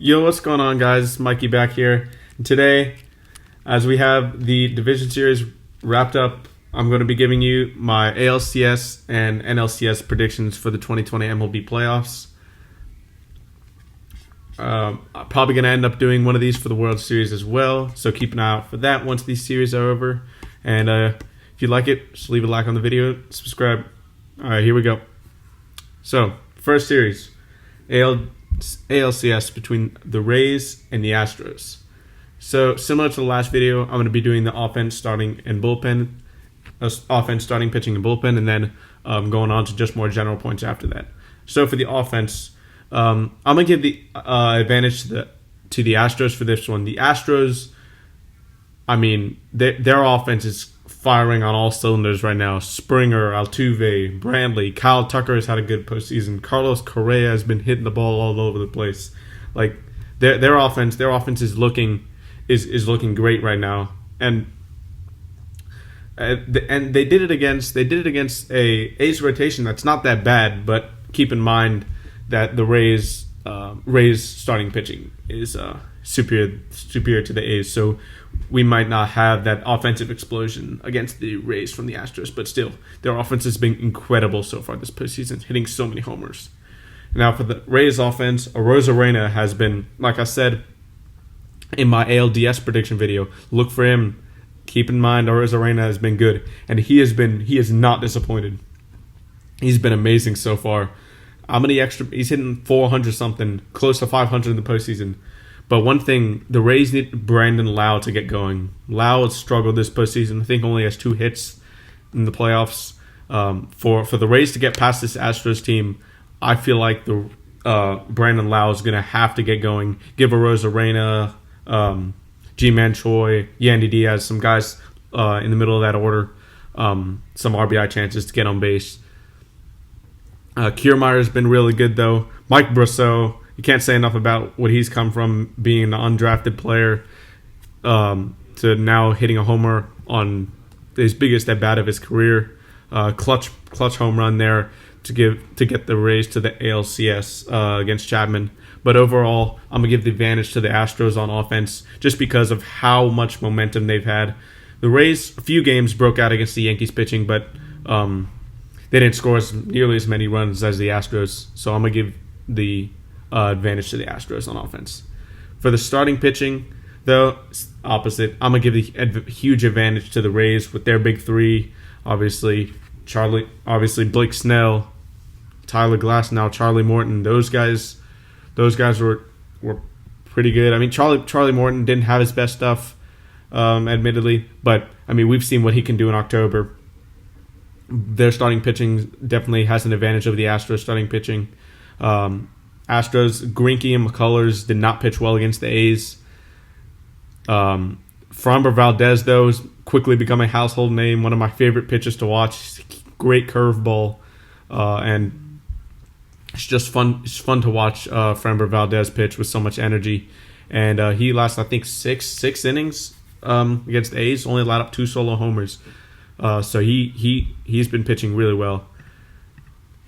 Yo, what's going on, guys? It's Mikey back here. And today, as we have the division series wrapped up, I'm going to be giving you my ALCS and NLCS predictions for the 2020 MLB Playoffs. I'm probably going to end up doing one of these for the World Series as well, so keep an eye out for that once these series are over. And if you like it, just leave a like on the video, subscribe. All right, here we go. So, first series, ALCS between the Rays and the Astros. So, similar to the last video, I'm going to be doing the offense, starting, and bullpen. Offense, starting, pitching, and bullpen, and then going on to just more general points after that. So, for the offense, I'm going to give the advantage to the Astros for this one. The Astros, I mean, their offense is firing on all cylinders right now. Springer, Altuve, Brantley, Kyle Tucker has had a good postseason. Carlos Correa has been hitting the ball all over the place. Like their offense is looking great right now. And they did it against a A's rotation that's not that bad, but keep in mind that the Rays starting pitching is superior to the A's, so we might not have that offensive explosion against the Rays from the Astros, but still, their offense has been incredible so far this postseason, hitting so many homers. Now for the Rays offense, Arozarena has been, like I said in my ALDS prediction video, look for him. Keep in mind Arozarena has been good, and he has not disappointed. He's been amazing so far. He's hitting 400 something, close to 500 in the postseason. But one thing, the Rays need Brandon Lowe to get going. Lowe has struggled this postseason. I think only has 2 hits in the playoffs. For the Rays to get past this Astros team, I feel like the Brandon Lowe is going to have to get going. Give Arozarena, G-Man Choi, Yandy Diaz, some guys in the middle of that order, some RBI chances to get on base. Kiermaier has been really good, though. Mike Brosseau, you can't say enough about what he's come from being an undrafted player to now hitting a homer on his biggest at-bat of his career. Clutch home run there to get the Rays to the ALCS against Chapman. But overall, I'm going to give the advantage to the Astros on offense just because of how much momentum they've had. The Rays, a few games broke out against the Yankees pitching, but they didn't score nearly as many runs as the Astros. So I'm going to give the advantage to the Astros on offense. For the starting pitching, though, opposite. I'm going to give the huge advantage to the Rays with their big three. Obviously, Blake Snell, Tyler Glasnow, Charlie Morton. Those guys were pretty good. I mean, Charlie Morton didn't have his best stuff, admittedly, but I mean, we've seen what he can do in October. Their starting pitching definitely has an advantage over the Astros starting pitching. Astros, Greinke and McCullers did not pitch well against the A's. Framber Valdez, though, is quickly becoming a household name. One of my favorite pitchers to watch. Great curveball, and it's just fun. It's fun to watch Framber Valdez pitch with so much energy. And he lasted, I think, six innings against the A's. Only allowed up 2 solo homers. So he's been pitching really well.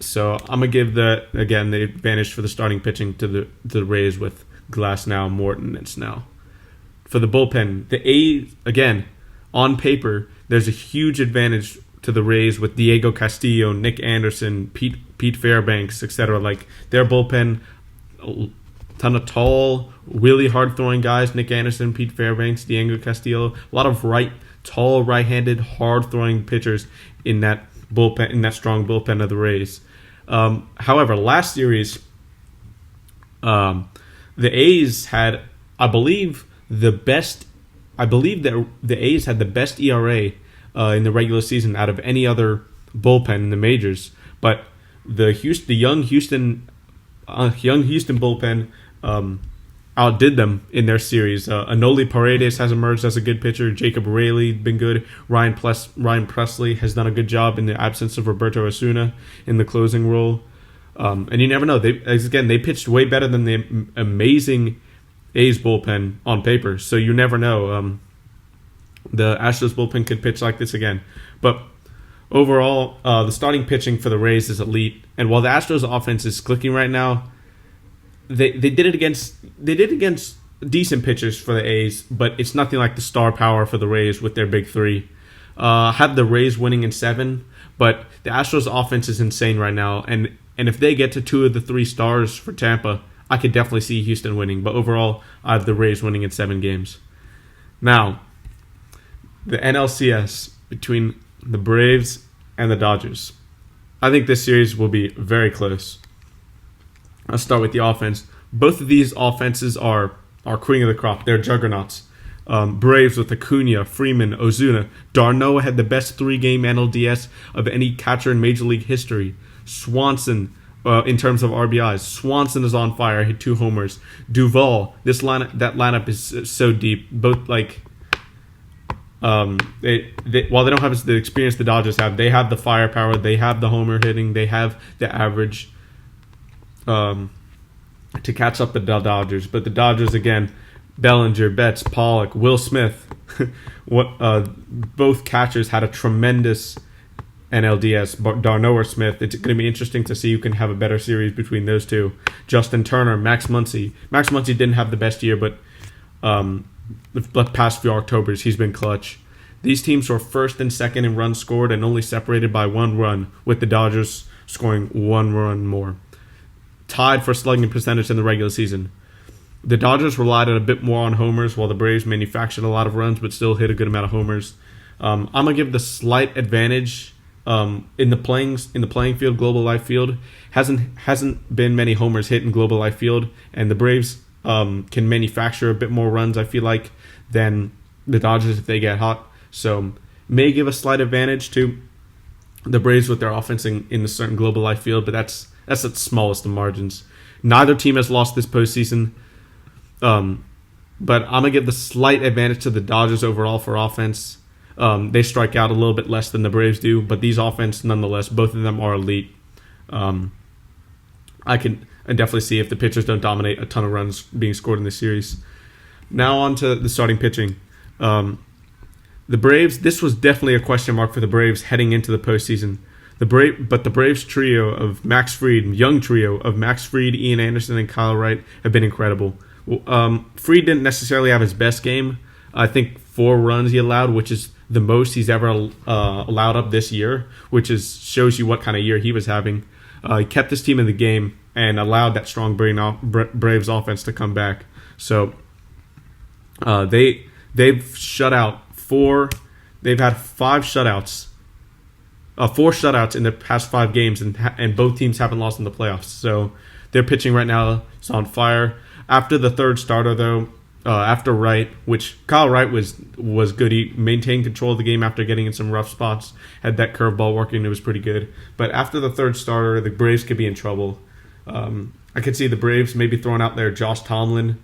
So I'm gonna give the advantage for the starting pitching to the Rays with Glasnow, Morton, and Snell. For the bullpen, the A's, again, on paper, there's a huge advantage to the Rays with Diego Castillo, Nick Anderson, Pete Fairbanks, etc. Like their bullpen, a ton of tall, really hard throwing guys. Nick Anderson, Pete Fairbanks, Diego Castillo, a lot of tall, right-handed, hard-throwing pitchers in that bullpen, in that strong bullpen of the Rays. However, last series, the A's had, I believe that the A's had the best ERA in the regular season out of any other bullpen in the majors. But the young Houston bullpen outdid them in their series. Anoli Paredes has emerged as a good pitcher. Jacob Raley been good. Ryan Presley has done a good job in the absence of Roberto Osuna in the closing role. And you never know. They pitched way better than the amazing A's bullpen on paper. So you never know. The Astros bullpen could pitch like this again. But overall, the starting pitching for the Rays is elite. And while the Astros offense is clicking right now, they did it against decent pitchers for the A's, but it's nothing like the star power for the Rays with their big three. Have the Rays winning in 7, but the Astros offense is insane right now, and if they get to 2 of the 3 stars for Tampa, I could definitely see Houston winning. But overall, I have the Rays winning in 7 games. Now, the NLCS between the Braves and the Dodgers. I think this series will be very close. I'll start with the offense. Both of these offenses are cream of the crop. They're juggernauts. Braves with Acuna, Freeman, Ozuna. D'Arnaud had the best 3-game NLDS of any catcher in Major League history. Swanson, in terms of RBIs, Swanson is on fire. Hit 2 homers. Duvall, that lineup is so deep. Both while they don't have the experience the Dodgers have, they have the firepower. They have the homer hitting. They have the average to catch up the Dodgers. But the Dodgers again. Bellinger, Betts, Pollock, Will Smith. Both catchers had a tremendous NLDS. D'Arnaud or Smith. It's going to be interesting to see who can have a better series between those two. Justin Turner, Max Muncy. Max Muncy didn't have the best year, but the past few Octobers he's been clutch. These teams were first and second in runs scored and only separated by 1 run, with the Dodgers scoring 1 run more. Tied for slugging percentage in the regular season. The Dodgers relied a bit more on homers, while the Braves manufactured a lot of runs but still hit a good amount of homers. I'm gonna give the slight advantage in the playing field, Global Life Field. Hasn't been many homers hit in Global Life Field, and the Braves can manufacture a bit more runs, I feel like, than the Dodgers if they get hot. So may give a slight advantage to the Braves with their offense in a certain Global Life Field, but that's the smallest of margins. Neither team has lost this postseason. But I'm going to give the slight advantage to the Dodgers overall for offense. They strike out a little bit less than the Braves do, but these offense, nonetheless, both of them are elite. I definitely see if the pitchers don't dominate a ton of runs being scored in this series. Now on to the starting pitching. The Braves, this was definitely a question mark for the Braves heading into the postseason. But the Braves trio of Max Fried, young trio of Max Fried, Ian Anderson, and Kyle Wright have been incredible. Fried didn't necessarily have his best game. I think 4 runs he allowed, which is the most he's ever allowed up this year, which shows you what kind of year he was having. He kept his team in the game and allowed that strong Braves offense to come back. So they've shut out 4. They've had 5 shutouts. 4 shutouts in the past 5 games, and both teams haven't lost in the playoffs. So their pitching right now is on fire. After the 3rd starter, though, after Wright, which Kyle Wright was good. He maintained control of the game after getting in some rough spots. Had that curveball working. It was pretty good. But after the 3rd starter, the Braves could be in trouble. I could see the Braves maybe throwing out there Josh Tomlin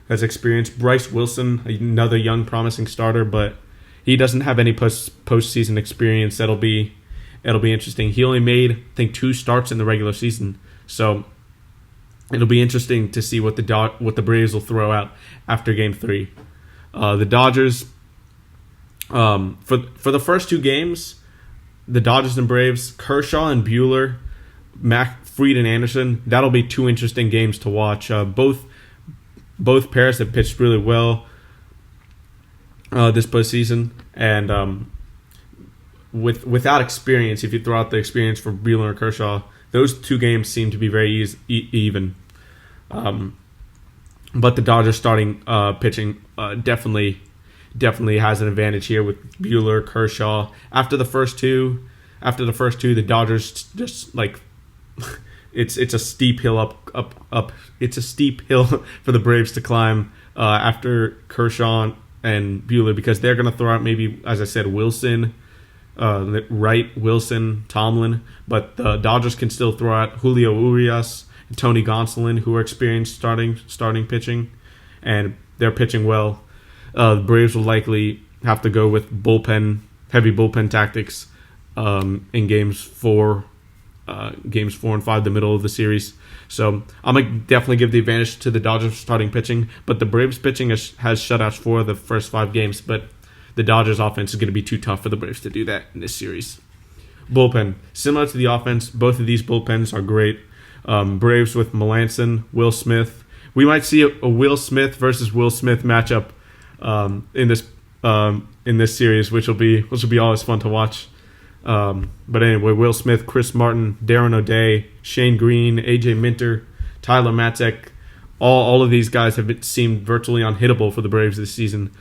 as experience. Bryce Wilson, another young, promising starter, but he doesn't have any postseason experience. It'll be interesting. He only made, I think, 2 starts in the regular season. So it'll be interesting to see what the Braves will throw out after Game 3. The Dodgers, for the first 2 games, the Dodgers and Braves, Kershaw and Buehler, Fried and Anderson, that'll be 2 interesting games to watch. Both pairs have pitched really well this postseason, and without experience, if you throw out the experience for Buehler and Kershaw, those 2 games seem to be very even. But the Dodgers starting pitching definitely has an advantage here with Buehler, Kershaw. After the first two, the Dodgers just like it's a steep hill up. It's a steep hill for the Braves to climb after Kershaw and Buehler, because they're going to throw out maybe, as I said, Wilson. Wright, Wilson, Tomlin, but the Dodgers can still throw out Julio Urias and Tony Gonsolin, who are experienced starting pitching, and they're pitching well. The Braves will likely have to go with heavy bullpen tactics in games 4 and 5, the middle of the series. So I'm gonna definitely give the advantage to the Dodgers starting pitching, but the Braves pitching has shutouts for the first 5 games, but the Dodgers offense is going to be too tough for the Braves to do that in this series. Bullpen. Similar to the offense, both of these bullpens are great. Braves with Melanson, Will Smith. We might see a Will Smith versus Will Smith matchup in this series, which will be always fun to watch. But anyway, Will Smith, Chris Martin, Darren O'Day, Shane Green, AJ Minter, Tyler Matzek, all of these guys have seemed virtually unhittable for the Braves this season.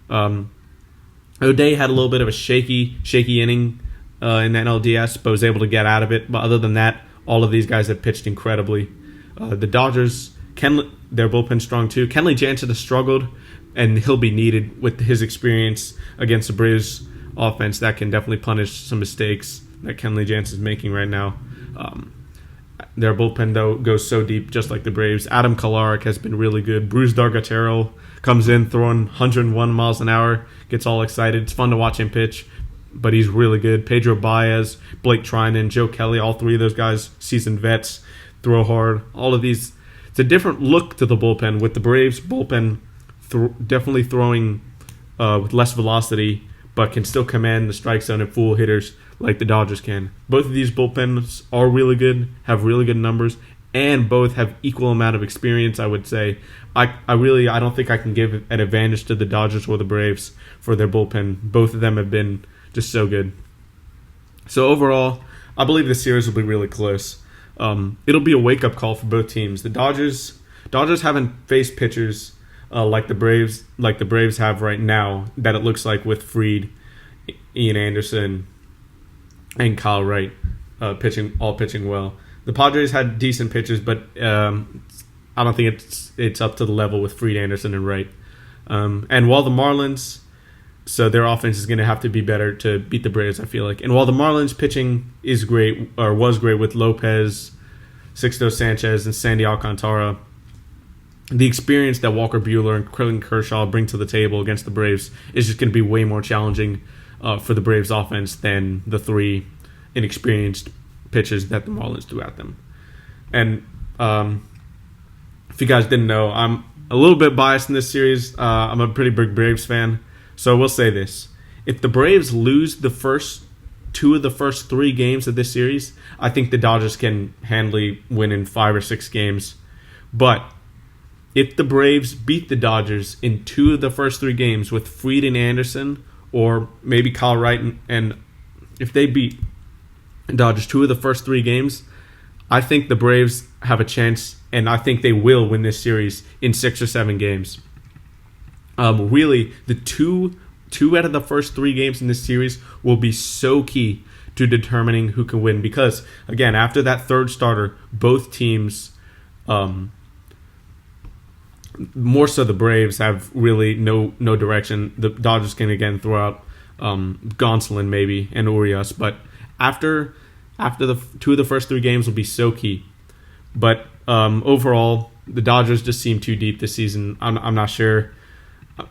O'Day had a little bit of a shaky inning in the NLDS, but was able to get out of it. But other than that, all of these guys have pitched incredibly. The Dodgers, their bullpen's strong too. Kenley Jansen has struggled, and he'll be needed with his experience against the Braves offense. That can definitely punish some mistakes that Kenley Jansen is making right now. Their bullpen, though, goes so deep, just like the Braves. Adam Kolarek has been really good. Bruce Dargatero comes in throwing 101 miles an hour, gets all excited. It's fun to watch him pitch, but he's really good. Pedro Baez, Blake Trinan, Joe Kelly, all three of those guys, seasoned vets, throw hard. All of these, it's a different look to the bullpen, with the Braves bullpen definitely throwing with less velocity, but can still command the strike zone and fool hitters like the Dodgers can. Both of these bullpens are really good, have really good numbers, and both have equal amount of experience, I would say. I don't think I can give an advantage to the Dodgers or the Braves for their bullpen. Both of them have been just so good. So overall, I believe the series will be really close. It'll be a wake-up call for both teams. The Dodgers haven't faced pitchers like the Braves have right now, that it looks like, with Fried, Ian Anderson, and Kyle Wright pitching well. The Padres had decent pitchers, but I don't think it's up to the level with Fried, Anderson, and Wright. And while the Marlins, so their offense is going to have to be better to beat the Braves, I feel like. And while the Marlins pitching is great, or was great, with Lopez, Sixto Sanchez, and Sandy Alcantara, the experience that Walker Buehler and Clayton Kershaw bring to the table against the Braves is just going to be way more challenging for the Braves offense than the three inexperienced pitches that the Marlins threw at them. And if you guys didn't know, I'm a little bit biased in this series. I'm a pretty big Braves fan, so we'll say this. If the Braves lose the first two of the first three games of this series, I think the Dodgers can handily win in 5 or 6 games. But if the Braves beat the Dodgers in 2 of the first 3 games with Fried and Anderson, or maybe Kyle Wright, and if they beat the Dodgers 2 of the first 3 games, I think the Braves have a chance, and I think they will win this series in 6 or 7 games. Really, the two out of the first 3 games in this series will be so key to determining who can win, because, again, after that third starter, both teams, more so the Braves, have really no direction. The Dodgers can again throw out Gonsolin maybe and Urias, but after the 2 of the first 3 games will be so key. But overall, the Dodgers just seem too deep this season. I'm not sure.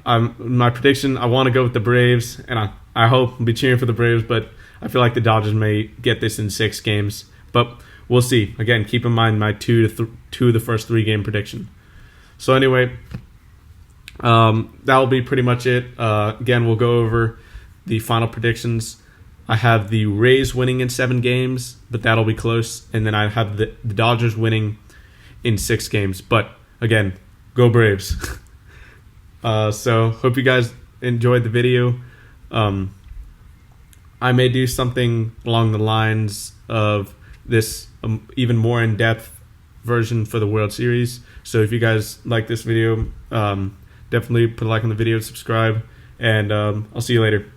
My prediction, I want to go with the Braves, and I hope I'll be cheering for the Braves, but I feel like the Dodgers may get this in 6 games. But we'll see. Again, keep in mind my 2 of the first 3 game prediction. So anyway, that will be pretty much it. Again, we'll go over the final predictions. I have the Rays winning in 7 games, but that'll be close. And then I have the Dodgers winning in 6 games. But again, go Braves. So hope you guys enjoyed the video. I may do something along the lines of this even more in-depth version for the World Series. So if you guys like this video, definitely put a like on the video, subscribe, and I'll see you later.